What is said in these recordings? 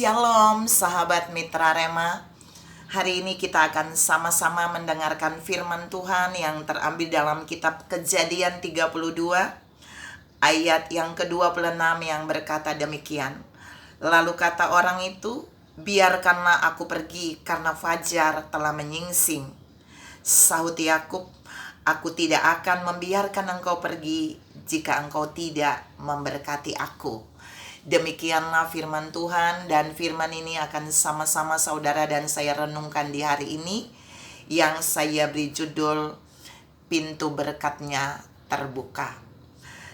Shalom sahabat Mitra Rema. Hari ini kita akan sama-sama mendengarkan firman Tuhan yang terambil dalam kitab Kejadian 32 ayat yang ke-26 yang berkata demikian. Lalu kata orang itu, biarkanlah aku pergi karena fajar telah menyingsing. Sahut Yakub, aku tidak akan membiarkan engkau pergi jika engkau tidak memberkati aku. Demikianlah firman Tuhan, dan firman ini akan sama-sama saudara dan saya renungkan di hari ini, yang saya beri judul Pintu Berkatnya Terbuka.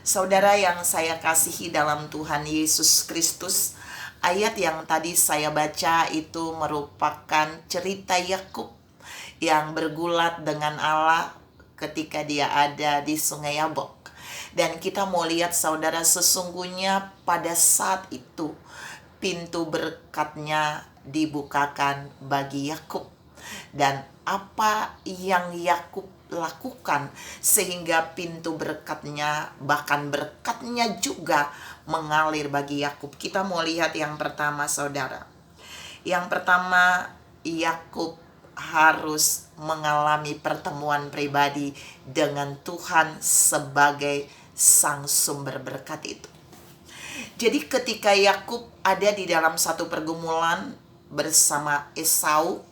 Saudara yang saya kasihi dalam Tuhan Yesus Kristus, ayat yang tadi saya baca itu merupakan cerita Yakub yang bergulat dengan Allah ketika dia ada di Sungai Yabok. Dan kita mau lihat saudara, sesungguhnya pada saat itu pintu berkatnya dibukakan bagi Yakub. Dan apa yang Yakub lakukan sehingga pintu berkatnya, bahkan berkatnya juga mengalir bagi Yakub. Kita mau lihat yang pertama saudara. Yang pertama, Yakub harus mengalami pertemuan pribadi dengan Tuhan sebagai sang sumber berkat itu. Jadi ketika Yakub ada di dalam satu pergumulan bersama Esau,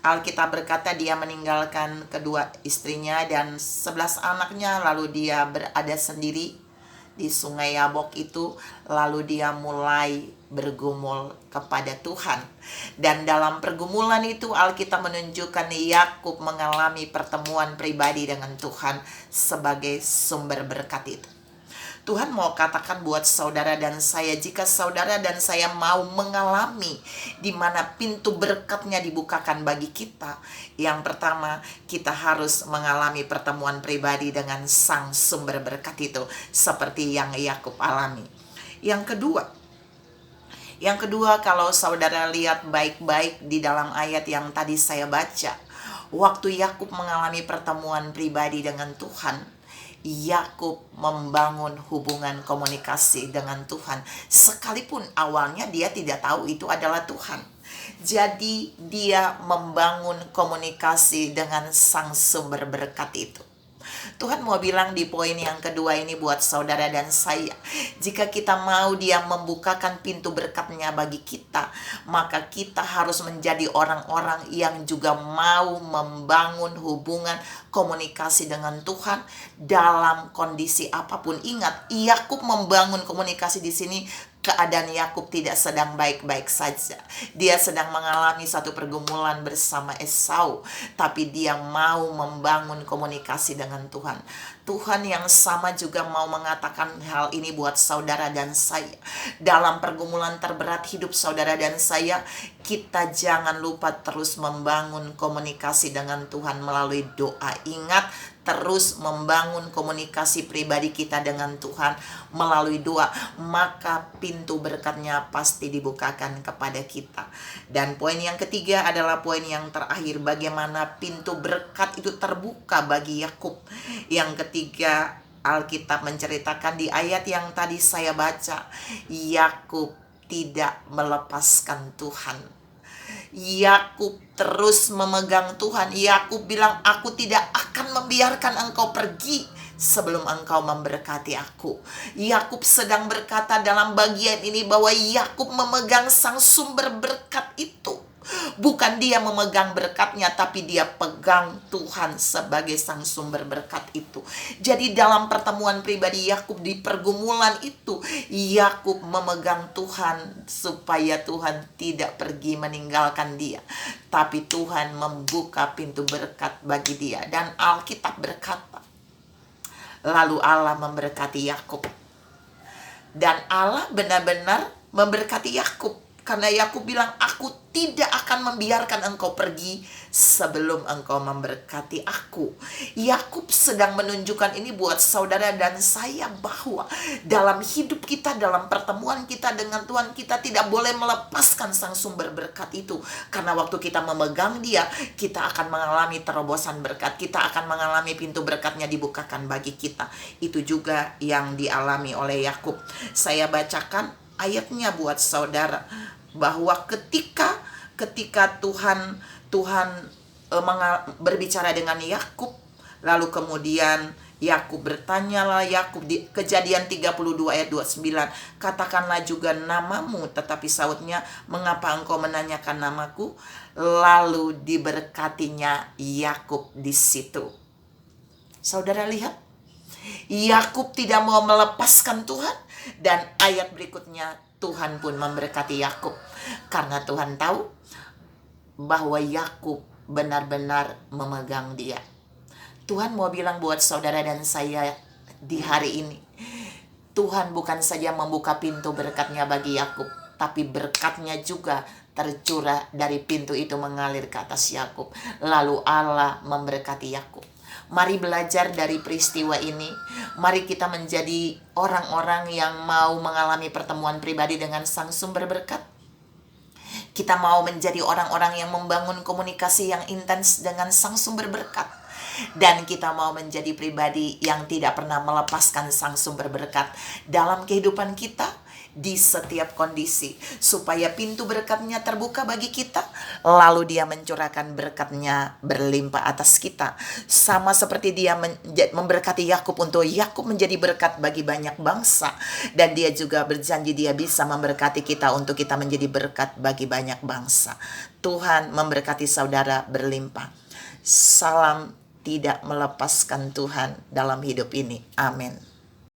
Alkitab berkata dia meninggalkan kedua istrinya dan 11 anaknya, lalu dia berada sendiri di Sungai Yabok itu, lalu dia mulai bergumul kepada Tuhan. Dan dalam pergumulan itu Alkitab menunjukkan Yakub mengalami pertemuan pribadi dengan Tuhan sebagai sumber berkat itu. Tuhan mau katakan buat saudara dan saya, jika saudara dan saya mau mengalami di mana pintu berkatnya dibukakan bagi kita, yang pertama kita harus mengalami pertemuan pribadi dengan sang sumber berkat itu seperti yang Yakub alami. Yang kedua, kalau saudara lihat baik-baik di dalam ayat yang tadi saya baca, waktu Yakub mengalami pertemuan pribadi dengan Tuhan, Yakub membangun hubungan komunikasi dengan Tuhan, sekalipun awalnya dia tidak tahu itu adalah Tuhan. Jadi dia membangun komunikasi dengan sang sumber berkat itu. Tuhan mau bilang di poin yang kedua ini buat saudara dan saya, jika kita mau dia membukakan pintu berkatnya bagi kita, maka kita harus menjadi orang-orang yang juga mau membangun hubungan komunikasi dengan Tuhan dalam kondisi apapun. Ingat, Yakub membangun komunikasi di sini. Keadaan Yakub tidak sedang baik-baik saja. Dia sedang mengalami satu pergumulan bersama Esau, tapi dia mau membangun komunikasi dengan Tuhan. Tuhan yang sama juga mau mengatakan hal ini buat saudara dan saya. Dalam pergumulan terberat hidup saudara dan saya, kita jangan lupa terus membangun komunikasi dengan Tuhan melalui doa. Ingat, terus membangun komunikasi pribadi kita dengan Tuhan melalui doa, maka pintu berkatnya pasti dibukakan kepada kita. Dan poin yang ketiga adalah poin yang terakhir, bagaimana pintu berkat itu terbuka bagi Yakub. Yang ketiga, Alkitab menceritakan di ayat yang tadi saya baca, Yakub tidak melepaskan Tuhan. Yakub terus memegang Tuhan. Yakub bilang, aku tidak akan membiarkan engkau pergi sebelum engkau memberkati aku. Yakub sedang berkata dalam bagian ini bahwa Yakub memegang sang sumber berkat itu. Bukan dia memegang berkatnya, tapi dia pegang Tuhan sebagai sang sumber berkat itu. Jadi dalam pertemuan pribadi Yakub di pergumulan itu, Yakub memegang Tuhan supaya Tuhan tidak pergi meninggalkan dia, tapi Tuhan membuka pintu berkat bagi dia. Dan Alkitab berkata, lalu Allah memberkati Yakub. Dan Allah benar-benar memberkati Yakub. Karena Yakub bilang, aku tidak akan membiarkan engkau pergi sebelum engkau memberkati aku. Yakub sedang menunjukkan ini buat saudara dan saya, bahwa dalam hidup kita, dalam pertemuan kita dengan Tuhan, kita tidak boleh melepaskan sang sumber berkat itu. Karena waktu kita memegang dia, kita akan mengalami terobosan berkat. Kita akan mengalami pintu berkatnya dibukakan bagi kita. Itu juga yang dialami oleh Yakub. Saya bacakan ayatnya buat saudara. bahwa ketika Tuhan berbicara dengan Yakub, lalu kemudian Yakub bertanyalah, Yakub di Kejadian 32 ayat 29, katakanlah juga namamu, tetapi sautnya, mengapa engkau menanyakan namaku? Lalu diberkatinya Yakub di situ. Saudara lihat, Yakub tidak mau melepaskan Tuhan, dan ayat berikutnya Tuhan pun memberkati Yakub, karena Tuhan tahu bahwa Yakub benar-benar memegang dia. Tuhan mau bilang buat saudara dan saya di hari ini, Tuhan bukan saja membuka pintu berkatnya bagi Yakub, tapi berkatnya juga tercurah dari pintu itu mengalir ke atas Yakub. Lalu Allah memberkati Yakub. Mari belajar dari peristiwa ini. Mari kita menjadi orang-orang yang mau mengalami pertemuan pribadi dengan Sang Sumber Berkat. Kita mau menjadi orang-orang yang membangun komunikasi yang intens dengan Sang Sumber Berkat. Dan kita mau menjadi pribadi yang tidak pernah melepaskan Sang Sumber Berkat dalam kehidupan kita di setiap kondisi, supaya pintu berkatnya terbuka bagi kita, lalu dia mencurahkan berkatnya berlimpah atas kita. Sama seperti dia memberkati Yakub untuk Yakub menjadi berkat bagi banyak bangsa, dan dia juga berjanji dia bisa memberkati kita untuk kita menjadi berkat bagi banyak bangsa. Tuhan memberkati saudara berlimpah. Salam tidak melepaskan Tuhan dalam hidup ini. Amin.